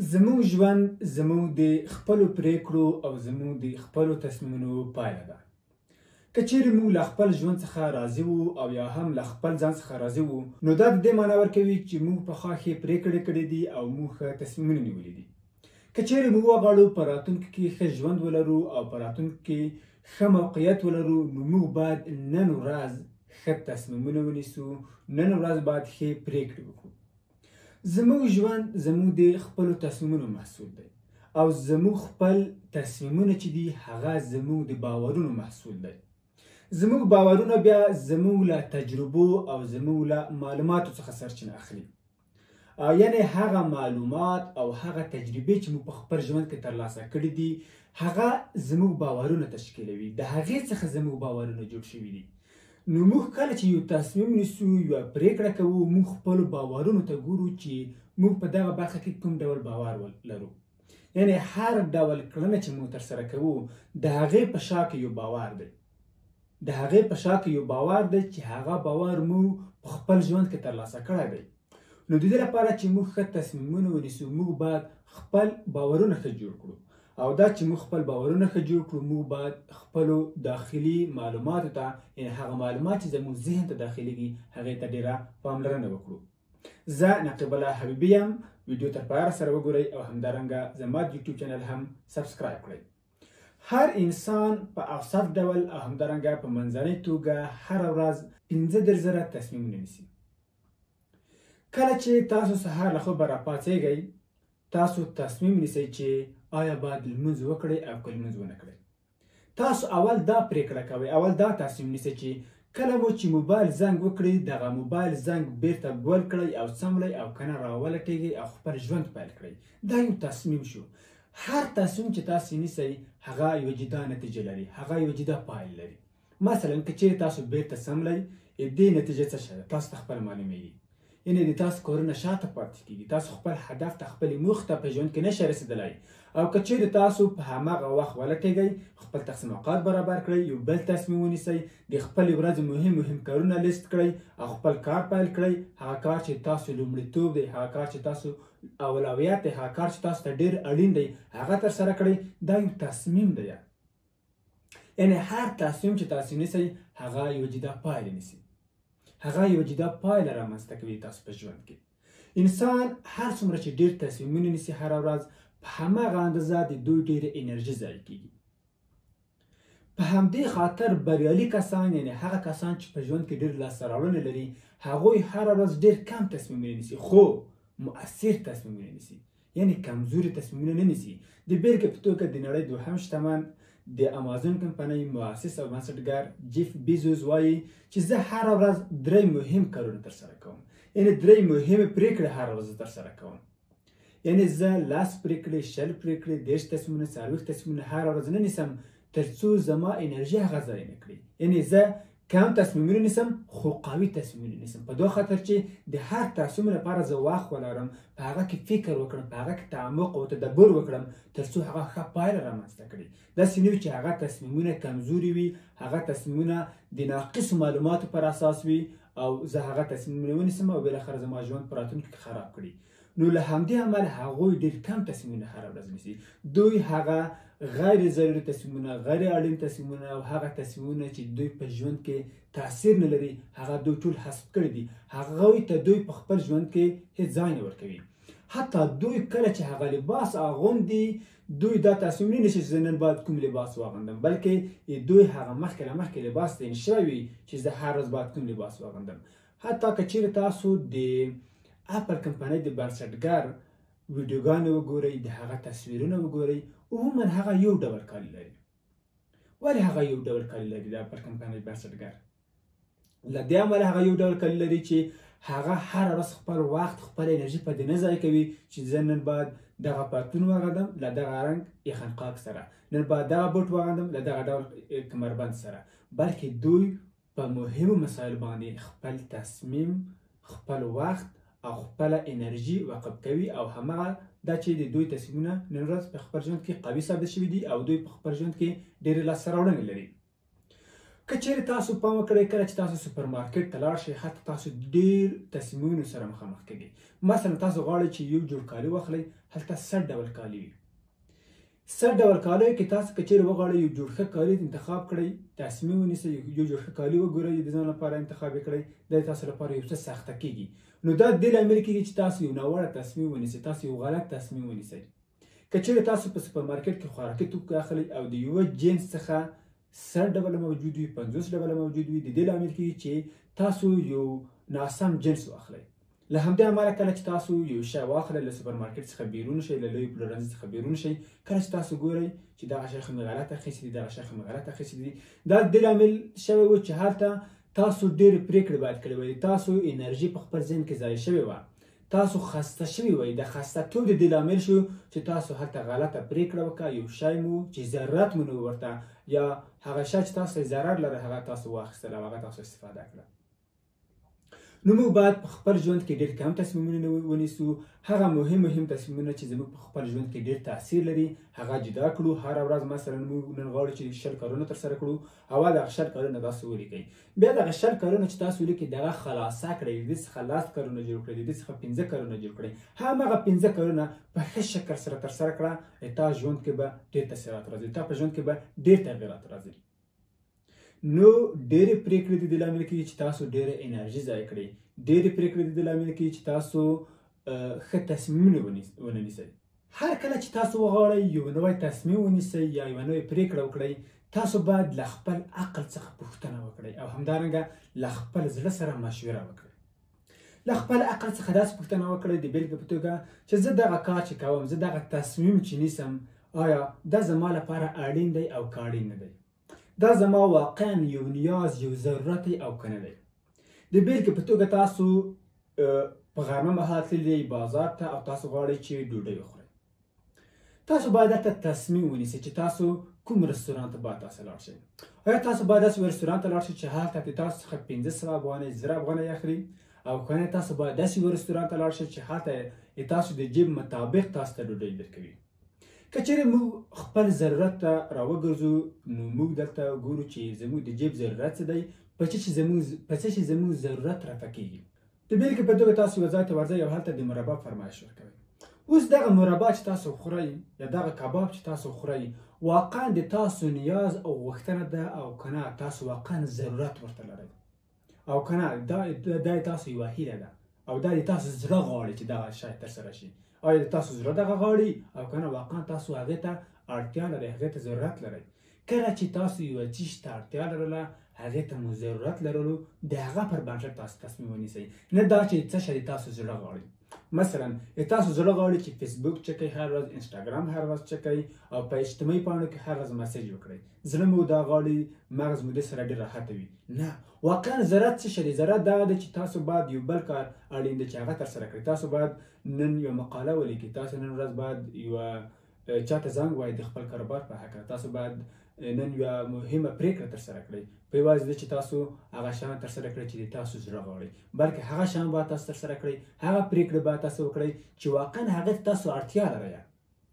زموږ ژوند زموږ د خپلو پریکړو او زموږ د خپلو تصمیمونو پایله ده. که چیرې موږ له خپل ژوند څخه راضي وو او یا هم له خپل ځان څخه راضي وو، نو دا د دې معنا ورکوي چې موږ پخوا ښې پریکړې کړې دي او موږ ښه تصمیمونه نیولي دي. که چیرې موږ وغواړو په راتلونکي کې ښه ژوند ولرو او په راتلونکي کې ښه موقعیت ولرو، نو موږ باید نن ورځ ښه تصمیمونه ونیسو، نن ورځ باید ښې پریکړې وکړو. زموږ ژوند زموږ د خپلو تصمیمونو محصول دی او زموږ خپل تصمیمونه چې دي هغه زموږ د باورونو محصول دی. زموږ باورونه بیا زموږ له تجربو او زموږ له معلوماتو څخه سرچینه اخلي. یعنې هغه معلومات او هغه تجربې چې موږ په خپل ژوند کې ترلاسه کړي دي هغه زموږ باورونه تشکیلوي، د هغې څخه زموږ باورونه جوړ شوي دي. نو موږ کله چې یو تصمیم نیسو، یوه پریکړه کوو، موږ خپلو باورونو ته ګورو چې موږ په دغه برخه کې کوم ډول باور لرو. یعنې هر ډول کړنه چې موږ ترسره کوو د هغې په شا کې یو باور دی، د هغې په شا کې یو باور دی چې هغه باور موږ په خپل ژوند کې ترلاسه کړی دی. نو د دې لپاره چې موږ ښه تصمیمونه ونیسو، موږ باید خپل باورونه ښه جوړ کړو. او دا چې موږ خپل باورونه ښه جوړ کړو، موږ باید خپلو داخلي معلوماتو ته، یعنې هغه معلومات چې زموږ ذهن ته داخلیږي هغې ته ډېره پاملرنه وکړو. زه نقیب الله حبیبي یم. ویډیو تر پایه سره وګورئ او همدارنګه زما د یوټیوب چینل هم سبسکرایب کړئ. هر انسان په اوسط ډول او همدارنګه په منځنۍ توګه هره ورځ 15,000 تصمیمونه نیسي. کله چې تاسو سهار له خوبه راپاڅېږئ، تاسو تصمیم نیسئ چې آیا باید لمونځ وکړئ او که لمونځ ونه کړئ. تاسو اول دا پریکړه کوئ، اول دا تصمیم نیسئ چې کله مو چې موبایل زنګ وکړي دغه موبایل زنګ بیرته ګول کړئ او سمړئ او که نه راولټېږئ او خپل ژوند پیل کړئ. دا یو تصمیم شو. هر تصمیم چې تاسو نیسئ هغه یوه جدا نتیجه لري، هغه یوه جدا پایله لري. مثلا که چیرې تاسو بیرته سمړئ، دې نتیجه څه شوه تاسو ته خپله معلومیږي. یعنې د تاسو کارونه شاته پاتې کېږي، تاسو خپل هدف ته، خپلې موخې ته په ژوند کې نشئ رسېدلی. او که چیرې تاسو په هماغه وخت ولټېږئ، خپل تقسیم اوقات برابر کړئ، یو بل تصمیم ونیسئ، د خپلې ورځې مهم کارونه لیست کړئ او خپل کار پیل کړئ. هغه کار چې تاسو لومړیتوب دی، هغه کار چې تاسو اولویت دی، هغه کار چې تاسو ته ډېر اړین دی هغه ترسره کړئ. دا یو تصمیم دی. یعنې هر تصمیم چې تاسو نیسئ هغه یوه جدا پایله نیسي، هغه یوه جدا پایله رامنځته کوي تاسو په ژوند کې. انسان هر څومره چې ډېر تصمیمونه نیسي هره ورځ، په هماغه اندازه د دوی ډېره انرژي ضایع کېږي. په همدې خاطر بریالي کسان، یعنې هغه کسان چې په ژوند کې ډېر لاسته راوړنې لري، هغوی هره ورځ ډېر کم تصمیمونه نیسي خو مؤثر تصمیمونه نیسي، یعنې کمزوري تصمیمونه نه نیسي. د بېلګې په توګه د نړۍ دوهم شتمن د امازون کمپنۍ مؤسس او بنسټګر جیف بیزوس وایي چې زه هره ورځ 3 مهم کارونه ترسره کوم. یعنې 3 مهمې پریکړې هره ورځ ترسره کوم. یعنې زه 10 پریکړې، 20 پریکړې، 30 تصمیمونه، 40 تصمیمونه هره ورځ نه نیسم تر څو زما انرژي هغه ضایع نه کړي. یعنې زه کم تصمیمونه نیسم خو قوي تصمیمونه نیسم، په دغه خاطر چې د هر تصمیم لپاره زه وخت ولرم، په هغه کې فکر وکړم، په هغه کې تعمق او تدبر وکړم تر څو هغه ښه پایله رامنځته کړي. داسې نه وي چې هغه تصمیمونه کمزوري وي، هغه تصمیمونه د ناقصو معلوماتو پر اساس وي او زه هغه تصمیمونه ونیسم او بالاخره زما ژوند په راتلونکي کې خراب کړي. نو له همدې امله هغوی ډېر کم تصمیمونه هره ورځ نیسي. دوی هغه غیر ضروري تصمیمونه، غیر اړین تصمیمونه او هغه تصمیمونه چې دوی په ژوند کې تاثیر نه لري هغه دوی ټول حذف کړي دي. هغوی ته دوی په خپل ژوند کې هېڅ ځای نه ورکوي. حتی دوی کله چې هغه لباس اغوندي، دوی دا تصمیم نه نیسي چې زه نن باید کوم لباس واغوندم، بلکې دوی هغه مخکې لباس تعیین شوی وي چې زه هر ورځ باید کوم لباس واغوندم. حتی که چیرې تاسو د اپل کمپنۍ د بنسټګر ویډیوګانې وګورئ، د هغه تصویرونه وګورئ، عموما هغه یو ډول کالي لري. ولې هغه یو ډول کالي لري د اپل کمپنۍ بنسټګر؟ له دې امله هغه یو ډول کالي لري چې هغه هره ورځ خپل وخت، خپل انرژي په دې نه ضایع کوي چې زه نن باید دغه پتلون واغوندم له دغه رنګ یخنقاق سره، نن باید دغه بوټ واغوندم له دغه ډول کمربند سره، بلکې دوی په مهمو مسایلو باندې خپل تصمیم، خپل وخت او خپله انرژي وقف کوي. او هماغه دا چې د دوی تصمیمونه نن ورځ په خپل ژوند کې قوي ثابت شوي دي او دوی په خپل ژوند کې ډېرې لاسته راوړنې لري. که چیرې تاسو پام وکړئ کله چې تاسو سوپر مارکیټ ته لاړ شئ هلته تاسو ډېر تصمیمونو سره مخامخ کیږئ. مثلا تاسو غواړئ چې یو جوړ کالي واخلئ هلته 100 ډول کالي وي. 100 ډول کالیو کې تاسو که چیرې وغواړئ یو جوړ ښه کالي انتخاب کړئ، تصمیم ونیسئ، یو جوړ ښه کالي وګورئ، د ځان لپاره انتخاب یې کړئ، دا تاسو لپاره یو څه سخته کیږي. نو دا د دې لامل کیږي چې تاسو یو ناوړه تصمیم ونیسئ، تاسو یو غلط تصمیم ونیسئ. که چیرې تاسو په سوپر مارکیټ کې خوراکي توکي اخلئ او د یوه جنس څخه 100 ډوله موجود وي، 50 ډوله موجود وي، د دې لامل کیږي چې تاسو یو ناسم جنس واخلئ. له همدې امله کله چې تاسو یو شی واخلئ له سوپر مارکیټ څخه بیرون شئ، له لوی پلورنځي څخه بیرون شئ، کله چې تاسو ګورئ چې دغه شی خو مې غلط اخیستی دي، دغه شی خو مې غلط اخیستی دي، دا د دې لامل شوی و چې هلته تاسو ډېرې پرېکړې باید کړې وای، تاسو انرژي په خپل ذهن کې ضایع شوې وه، تاسو خسته شوي وای. د خسته‌توب د دې لامل شو چې تاسو هلته غلطه پرېکړه وکړه، یو شی مو چې ضرورت مو نه و ورته یا هغه شی چې تاسو ضرر لري هغه تاسو واخیستل او هغه تاسو استفاده کړه. نو موږ باید په خپل ژوند کې ډېر کم تصمیمونه ونیسو. هغه مهم تصمیمونه چې زموږ په خپل ژوند کې ډېر تاثیر لري هغه جدا کړو. هره ورځ مثلا موږ نن غواړو چې 10 کارونه ترسره کړو، اول دغه 10 کارونه تاسو ولیکئ، بیا دغه 10 کارونه چې تاسو ولیکئ دغه خلاصه کړئ، د دې څخه 10 کارونه جوړ کړئ، د دې څخه 15 کارونه جوړ کړئ. هماغه 15 کارونه په ښه شکل سره ترسره کړه، تا ژوند کې به ډېر تاثیرات راځي، تا په ژوند کې به ډېر تغیرات راځي. نو ډېرې پرېکړې د دې لامل کېږي چې تاسو ډېره انرژي ضایع کړئ، ډېرې پرېکړې د دې لامل کېږي چې تاسو ښه تصمیمونه ونه نیسئ. هر کله چې تاسو وغواړئ یو نوی تصمیم ونیسئ یا یوه نوې پرېکړه وکړئ، تاسو باید له خپل عقل څخه پوښتنه وکړئ او همدارنګه له خپل زړه سره مشوره وکړئ. له خپل عقل څخه داسې پوښتنه وکړئ د بېلګې په توګه چې زه دغه کار چې کوم، زه دغه تصمیم چې نیسم، آیا دا زما لپاره اړین دی او که اړین نه دی؟ دا زما واقعا یو نیاز، یو ضرورت دی او که نه دی؟ د بېلګې په توګه تاسو په غرمه مهال تللی بازار ته او تاسو غواړئ چې ډوډۍ وخورئ. تاسو باید هلته تصمیم ونیسئ چې تاسو کوم رستورانت ته باید تاسو لاړ شئ. آیا تاسو باید داسې رستورانت ته لاړ شئ چې هلته د تاسو څخه 500 افغانۍ، 1000 افغانۍ اخلي، او که نه تاسو باید داسې یو رستورانت ته لاړ شئ چې هلته تاسو د جیب مطابق تاسو ته ډوډۍ درکوي. که چیرې موږ خپل ضرورت ته راوګرځو نو موږ دلته ګورو چې زموږ د جیب ضرورت څه دی، په څه چې زموږ ضرورت راته کېږي. د بېلګې په توګه تاسو یو ځای ته ورځئ او هلته د مربا فرمایش ورکوئ. اوس دغه مربا چې تاسو خورئ یا دغه کباب چې تاسو خورئ واقعا د تاسو نیاز او غوښتنه ده او که نه تاسو واقعا ضرورت ورته لرئ او که نه دا تاسو یوه هیله ده او دا د تاسو زړه غواړي چې دغه شی ترسره شي. آیا د تاسو زړه دغه غواړي او که نه واقعا تاسو هغې ته اړتیا لرئ، هغې ته ضرورت لرئ؟ کله چې تاسو یوه چیز ته اړتیا لرله، هغې ته مو ضرورت لرلو، د هغه پر بنسټ تاسو تصمیم ونیسئ، نه دا چې څه شی تاسو زړه غواړي. مثلا تاسو زړه غواړي چې فیسبوک چکئ هر ورځ، انسټاګرام هر ورځ چکئ او په اجتماعي پاڼو کې هر ورځ مسیج وکړئ، زړه مو دا غواړي، مغز مو دې سره ډېر راحته وي. نه، واقعا ضرورت څه شی دی؟ ضرورت دغه دی چې تاسو باید یو بل کار اړین دی چې هغه ترسره کړئ. تاسو باید نن یوه مقاله ولیکئ، تاسو نن ورځ باید یوه چاته زنګ ووایئ د خپل کاروبار په هکله، تاسو باید نن یوه مهمه پرېکړه ترسره کړئ، په یوازې ده چې تاسو هغه شیان ترسره کړئ چې د تاسو زړه غواړي، بلکې هغه شیان باید تاسو ترسره کړئ، هغه پرېکړه باید تاسو وکړئ چې واقعا هغې ته تاسو اړتیا لرئ.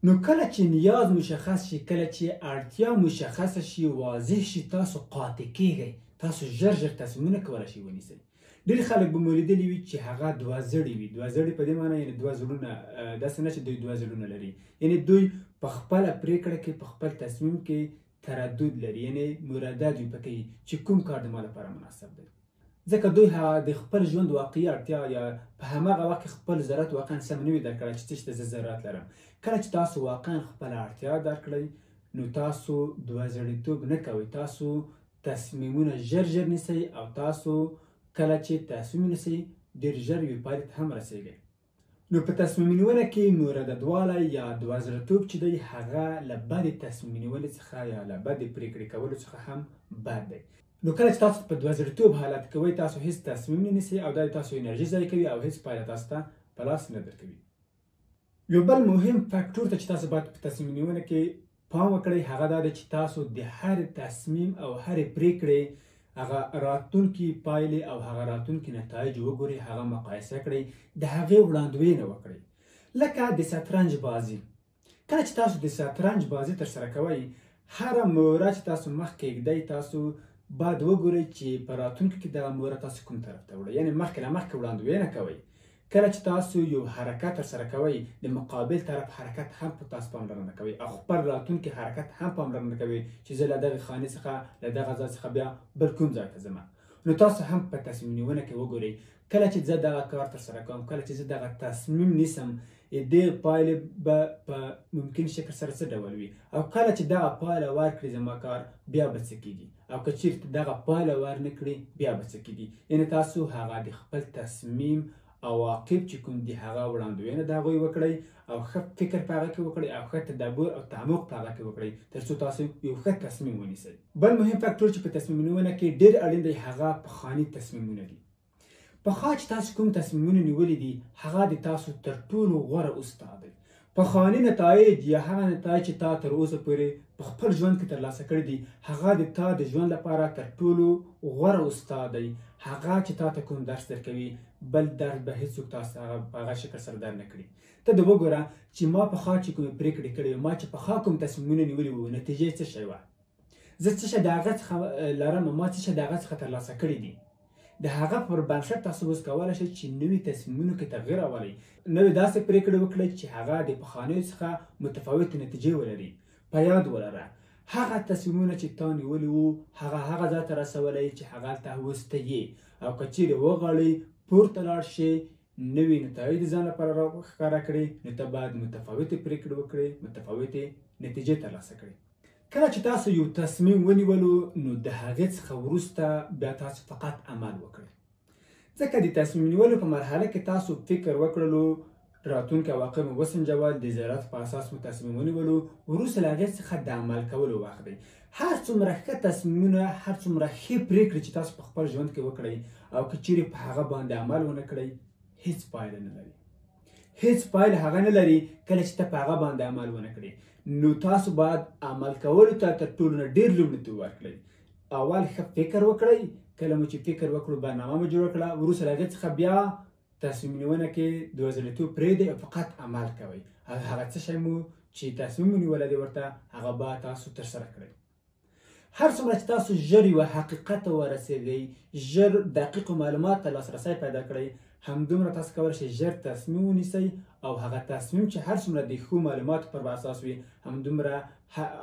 نو کله چې نیاز مشخص شي، کله چې اړتیا مشخصه شي، واضح شي، تاسو قاطع کیږئ، تاسو ژر تصمیمونه کولی شئ ونیسئ. ډېر خلک به مو لیدلي وي چې هغه دوه زړي وي. دوه زړي په دې معنی یعنې دوه زړونه، داسې نه چې دوی دوه زړونه لري، یعنې دوی په خپله پرېکړه کې، په خپل تصمیم کې تردد لري، یعنې مردد وي پکې چې کوم کار د ما لپاره مناسب دی. ځکه دوی د خپل ژوند واقعي اړتیا یا په هماغه وخت کې خپل ضرورت واقعا سم نه وي درک کړی چې څه شي ته زه ضرورت لرم. کله چې تاسو واقعا خپله اړتیا درک کړئ نو تاسو دوه زړیتوب نه کوئ، تاسو تصمیمونه ژر نیسئ او تاسو کله چې تصمیم نیسئ ډېر ژر یوې پایلې ته هم رسیږئ. نو په تصمیم نیونه کې مرددوالی یا دوه زړیتوب چې دی هغه له بدې تصمیم نیولې څخه یا له بدې پرېکړې کولو څخه هم بد دی. نو کله چې تاسو په دوه زړیتوب حالت کوئ تاسو هیڅ تصمیم نه نیسئ او دا تاسو انرژي ضایع کوي او هیڅ پایله تاسو ته په لاس نه درکوي. یو بل مهم فکټور ته چې تاسو باید په تصمیم نیونه کې پام وکړئ هغه دا دی چې تاسو د هر تصمیم او هرې پرېکړې هغه راتلونکي پایلې او هغه راتلونکي نتایج وګورئ، هغه مقایسه کړئ، د هغې وړاندوینه وکړئ. لکه د شطرنج بازي، کله چې تاسو د شطرنج بازي ترسره کوئ هره موره چې تاسو مخ کیږدئ تاسو باید وګورئ چې په راتلونکي کې دغه موره تاسو کوم طرف ته وړئ، یعنې مخکې له مخکې وړاندوینه کوئ. کله چې تاسو یو حرکت ترسره کوئ د مقابل طرف حرکت هم په تاسو پاملرنه کوئ او خپل راتلونکي حرکت هم پاملرنه کوئ چې زه له دغې خانې څخه له دغه ځای څخه بیا بل کوم ځای ته ځم. نو تاسو هم په تصمیم نیونه کې وګورئ کله چې زه دغه کار ترسره کوم، کله چې زه دغه تصمیم نیسم دې پایلې به په ممکن شکل سره څه ډول وي، او کله چې دغه پایله ورکړي زما کار بیا به څه کېږي، او که چېرته دغه پایله ورنه کړي بیا به څه کېږي. یعنې تاسو هغه د خپل تصمیم عواقب چې کوم دي هغه وړاندوینه د هغوی وکړئ او ښه فکر په هغه کې وکړئ او ښه تدبر او تعمق په هغه کې وکړئ تر څو تاسو یو ښه تصمیم ونیسئ. بل مهم فکټور چې په تصمیم نیونه کې ډېر اړین دی هغه پخواني تصمیمونه دي. پخوا چې تاسو کوم تصمیمونه نیولي دي هغه د تاسو تر ټولو غوره استاد دی. پخواني نتایج یا هغه نتایج چې تا تر اوسه پورې په خپل ژوند کې ترلاسه کړي دي هغه د تا د ژوند لپاره تر ټولو غوره استاد دی. هغه چې تا ته کوم درس درکوي بل درس به هیڅوک تاسو په هغه شکل سره در نه کړي. ته د وګوره چې ما پخوا چې کومې پرېکړې کړې وې، ما چې پخوا کوم تصمیمونه نیولي وو، نتیجه څه شی وه، زه څه شی د هغه څخه لرم، ما څه شی د هغه څخه ترلاسه کړي دي. د هغه پر بنسټ تاسو اوس کولی شئ چې نوي تصمیمونو کې تغییر راولئ، نوې داسې پرېکړې وکړئ چې هغه د پخوانیو څخه متفاوتې نتیجې ولري. په یاد ولره هغه تصمیمونه چې تا نیولي وو هغه ځای ته رسولی چې هغلته اوس ته یې، او که چیرې وغواړئ پورته لاړ شئ نوي نتایج د ځان لپاره راښکاره کړئ نو ته باید متفاوتې پرېکړې وکړئ، متفاوتې نتیجې ترلاسه کړئ. کله چې تاسو یو تصمیم ونیولو نو د هغې څخه وروسته بیا تاسو فقط عمل وکړئ، ځکه د تصمیم نیولو په مرحله کې تاسو فکر وکړلو، راتلونکي عواقب مو وسنجول، د ضرورت په اساس مو تصمیم ونیولو، وروسته له هغې څخه د عمل کولو وخت دی. هر څومره ښه تصمیمونه، هر څومره ښې پرېکړې چې تاسو په خپل ژوند کې وکړئ او که چیرې په هغه باندې عمل ونه کړئ هیڅ پایله نه لري. هیڅ پایله هغه نه لري کله چې ته په هغه باندې عمل ونه کړې. نو تاسو باید عمل کولو ته تر ټولو نه ډېر لومړیتوب ورکړئ. اول ښه فکر وکړئ، کله مو چې فکر وکړو برنامه مو جوړه کړه، وروسته له هغې څخه بیا تصمیم نیونه کې دوزلیتوب پرېږدئ او فقط عمل کوئ. هغه څه شی مو چې تصمیم مو نیولی دی ورته هغه باید تاسو ترسره کړئ. هر څومره چې تاسو ژر یوه حقیقت ته ورسېږئ، ژر دقیقو معلوماتو ته لاسرسی پیدا کړئ، همدومره تاسو کولی شئ ژر تصمیم ونیسئ او هغه تصمیم چې هر څومره د ښو معلوماتو پر اساس وي همدومره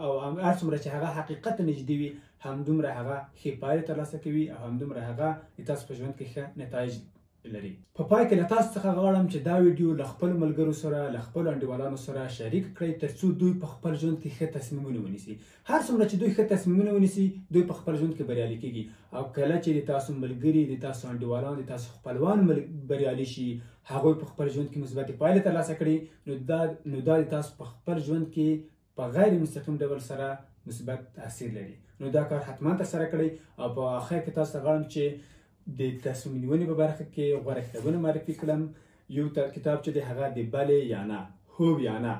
او هر څومره چې هغه حقیقت ته نږدې وي همدومره هغه ښې پایلې ترلاسه کوي او همدومره هغه د تاسو په ژوند کې ښه نتایج لري. په پای کې له تاسو څخه غواړم چې دا ویډیو له خپلو ملګرو سره، له خپلو انډیوالانو سره شریک کړئ تر څو دوی په خپل ژوند کې ښه تصمیمونه ونیسي. هر څومره چې دوی ښه تصمیمونه ونیسي دوی په خپل ژوند کې بریالي کېږي، او کله چې د تاسو ملګري، د تاسو انډیوالان، د تاسو خپلوان بریالي شي، هغوی په خپل ژوند کې مثبتې پایلې ترلاسه کړي، نو دا د تاسو په خپل ژوند کې په غیر مستقیم ډول سره مثبت تاثیر لري. نو دا کار حتما ترسره کړئ. او په آخر کې تاسو ته غواړم چې د تصمیم نیونې په برخه کې غوره کتابونه معرفي کړم. یو کتاب چې دی هغه د بلې یا نه، هو یا نه،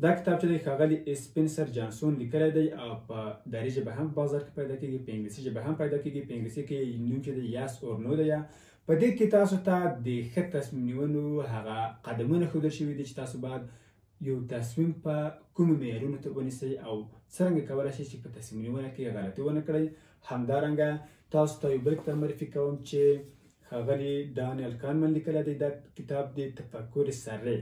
دا کتاب چې دی ښاغلي اسپنسر جانسون لیکلی دی او په دري ژبه هم بازار کې پیدا کېږي، په انګلیسي ژبه هم پیدا کېږي. په انګلیسي کې نوم چې دی یس اور نو دی. په دې کې تاسو ته د ښه تصمیم نیولو هغه قدمونه ښودل شوي دي چې تاسو باید یو تصمیم په کومو معیارونو ته ونیسئ او څرنګه کولی شئ چې په تصمیم نیونه کې غلطي ونه کړئ. همدارنګه تاسو ته یو بل کتاب معرفي کوم چې ښاغلي دانیل کانمن لیکلی دی. دا کتاب د تفکر سری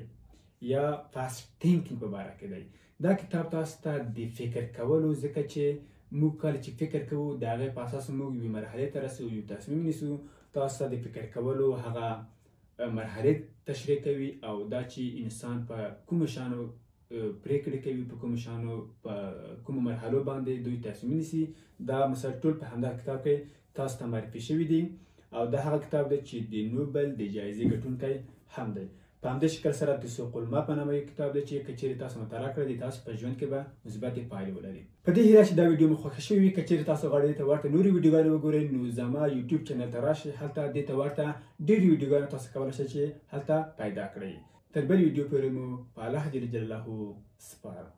یا فاسټ تینکینګ په باره کې دی. دا کتاب تاسو ته د فکر کولو، ځکه چې موږ کله چې فکر کوو د هغې په اساس موږ یوې مرحلې ته رسو، یو تصمیم نیسو. تاسو ته د فکر کولو هغه مرحلې تشریح کوي او دا چې انسان په کومو شیانو پرېکړې کوي، په کومو شیانو په کومو مرحلو باندې دوی تصمیم نیسي. دا مسایل ټول په همدا کتاب کې تاسو ته معرفي شوي دي او دا هغه کتاب دی چې د نوبل د جایزې ګټونکی هم دی. په همدې شکل سره د سوق الماء په نامه یو کتاب دی چې که چیرې تاسو مطالعه کړئ تاسو په ژوند کې به مثبتې پایلې ولري. په دې هیله چې دا ویډیو مو خوښه شوې وي. که چیرې تاسو غواړئ ته ورته نورې ویډیوګانې وګورئ نو زما یوټیوب چینل ته راشئ، هلته دې ته ورته ډېرې ویډیوګانې تاسو کولی شئ چې هلته پیدا کړئ. تر بلې ویډیو پورې مو په الله جل جلاله سپارم.